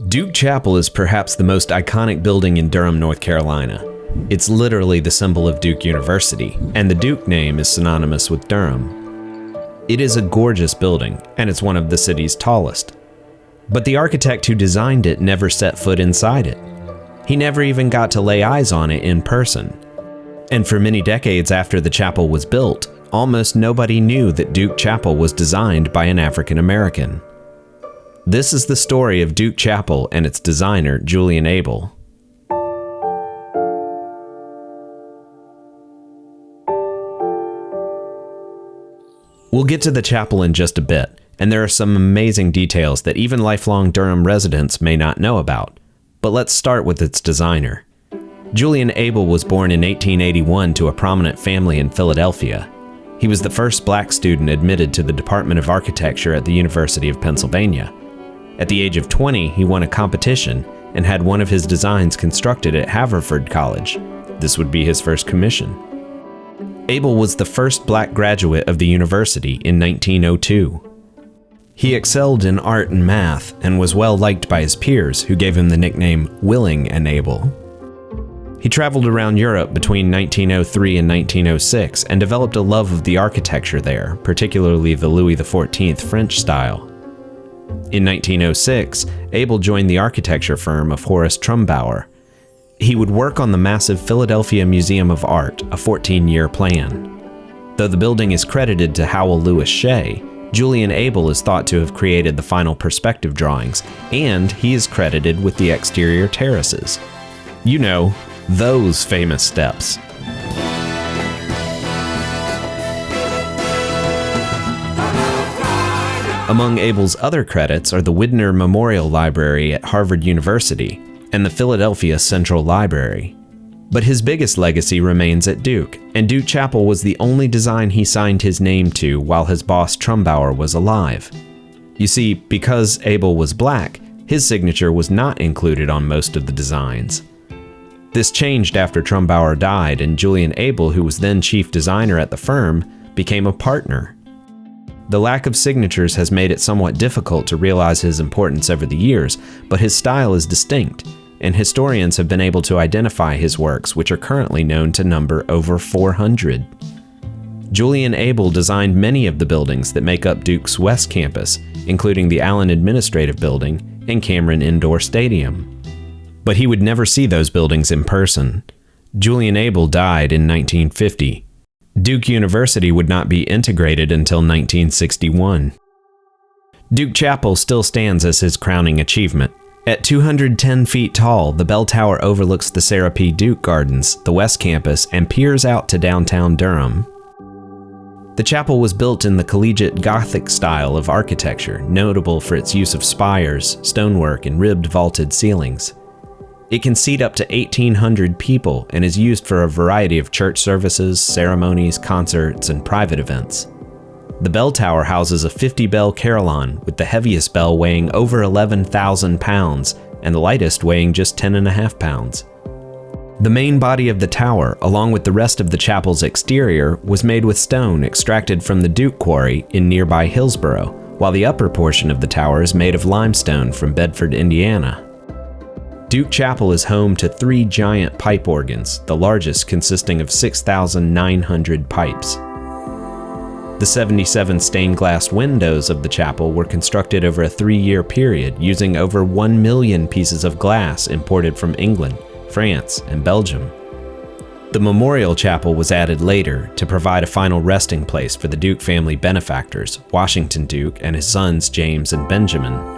Duke Chapel is perhaps the most iconic building in Durham, North Carolina. It's literally the symbol of Duke University, and the Duke name is synonymous with Durham. It is a gorgeous building, and it's one of the city's tallest. But the architect who designed it never set foot inside it. He never even got to lay eyes on it in person. And for many decades after the chapel was built, almost nobody knew that Duke Chapel was designed by an African American. This is the story of Duke Chapel and its designer, Julian Abele. We'll get to the chapel in just a bit, and there are some amazing details that even lifelong Durham residents may not know about. But let's start with its designer. Julian Abele was born in 1881 to a prominent family in Philadelphia. He was the first black student admitted to the Department of Architecture at the University of Pennsylvania. At the age of 20, he won a competition and had one of his designs constructed at Haverford College. This would be his first commission. Abele was the first black graduate of the university in 1902. He excelled in art and math and was well liked by his peers, who gave him the nickname Willing and Able. He traveled around Europe between 1903 and 1906 and developed a love of the architecture there, particularly the Louis XIV French style. In 1906, Abele joined the architecture firm of Horace Trumbauer. He would work on the massive Philadelphia Museum of Art, a 14-year plan. Though the building is credited to Howell Lewis Shea, Julian Abele is thought to have created the final perspective drawings, and he is credited with the exterior terraces. You know, those famous steps. Among Abele's other credits are the Widner Memorial Library at Harvard University and the Philadelphia Central Library. But his biggest legacy remains at Duke, and Duke Chapel was the only design he signed his name to while his boss Trumbauer was alive. You see, because Abele was black, his signature was not included on most of the designs. This changed after Trumbauer died, and Julian Abele, who was then chief designer at the firm, became a partner. The lack of signatures has made it somewhat difficult to realize his importance over the years, but his style is distinct, and historians have been able to identify his works, which are currently known to number over 400. Julian Abele designed many of the buildings that make up Duke's West Campus, including the Allen Administrative Building and Cameron Indoor Stadium. But he would never see those buildings in person. Julian Abele died in 1950. Duke University would not be integrated until 1961. Duke Chapel still stands as his crowning achievement. At 210 feet tall, the bell tower overlooks the Sarah P. Duke Gardens, the West Campus, and peers out to downtown Durham. The chapel was built in the collegiate Gothic style of architecture, notable for its use of spires, stonework, and ribbed vaulted ceilings. It can seat up to 1,800 people and is used for a variety of church services, ceremonies, concerts, and private events. The bell tower houses a 50-bell carillon, with the heaviest bell weighing over 11,000 pounds and the lightest weighing just 10.5 pounds. The main body of the tower, along with the rest of the chapel's exterior, was made with stone extracted from the Duke Quarry in nearby Hillsboro, while the upper portion of the tower is made of limestone from Bedford, Indiana. Duke Chapel is home to 3 giant pipe organs, the largest consisting of 6,900 pipes. The 77 stained glass windows of the chapel were constructed over a 3-year period using over 1 million pieces of glass imported from England, France, and Belgium. The memorial chapel was added later to provide a final resting place for the Duke family benefactors, Washington Duke and his sons James and Benjamin.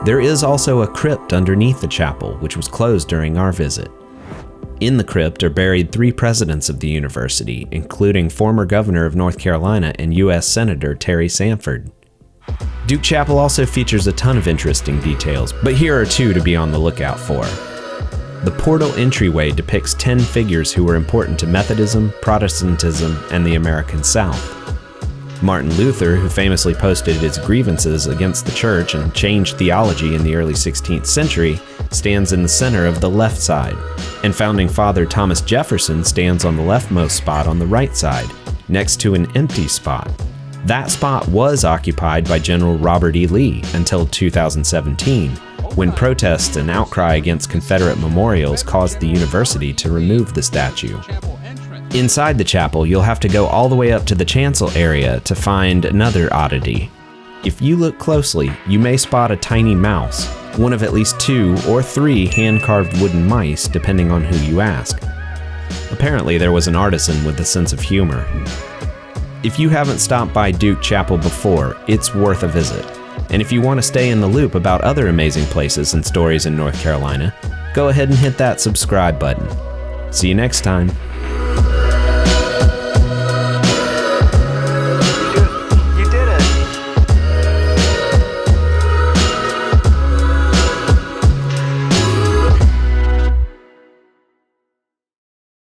There is also a crypt underneath the chapel, which was closed during our visit. In the crypt are buried 3 presidents of the university, including former governor of North Carolina and U.S. Senator Terry Sanford. Duke Chapel also features a ton of interesting details, but here are 2 to be on the lookout for. The portal entryway depicts 10 figures who were important to Methodism, Protestantism, and the American South. Martin Luther, who famously posted his grievances against the church and changed theology in the early 16th century, stands in the center of the left side, and founding father Thomas Jefferson stands on the leftmost spot on the right side, next to an empty spot. That spot was occupied by General Robert E. Lee until 2017, when protests and outcry against Confederate memorials caused the university to remove the statue. Inside the chapel, you'll have to go all the way up to the chancel area to find another oddity. If you look closely, you may spot a tiny mouse, one of at least 2 or 3 hand-carved wooden mice, depending on who you ask. Apparently, there was an artisan with a sense of humor. If you haven't stopped by Duke Chapel before, it's worth a visit. And if you want to stay in the loop about other amazing places and stories in North Carolina, go ahead and hit that subscribe button. See you next time.